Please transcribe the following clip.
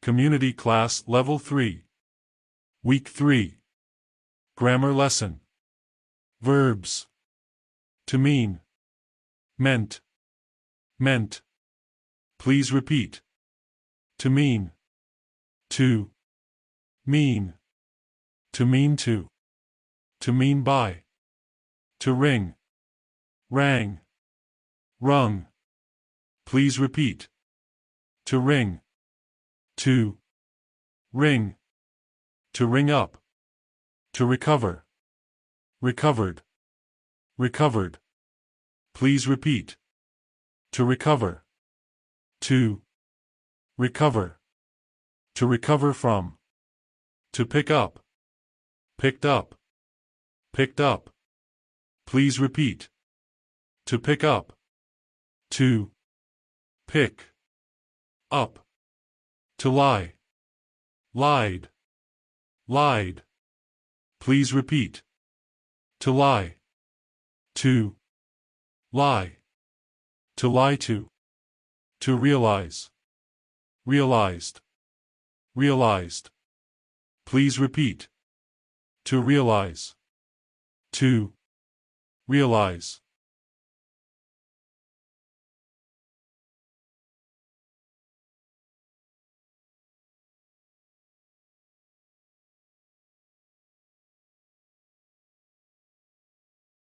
Community Class Level 3. Week 3. Grammar Lesson. Verbs. To mean. Meant. Meant. Please repeat. To mean. To. Mean. To mean to. To mean by. To ring. Rang. Rung. Please repeat. To ring. To. Ring. To ring up. To recover. Recovered. Recovered. Please repeat. To recover. To. Recover. To recover from. To pick up. Picked up. Picked up. Please repeat. To pick up. To. Pick. Up. To lie. Lied. Lied. Please repeat. To lie. To. Lie. To lie to. To realize. Realized. Realized. Please repeat. To realize. To. Realize.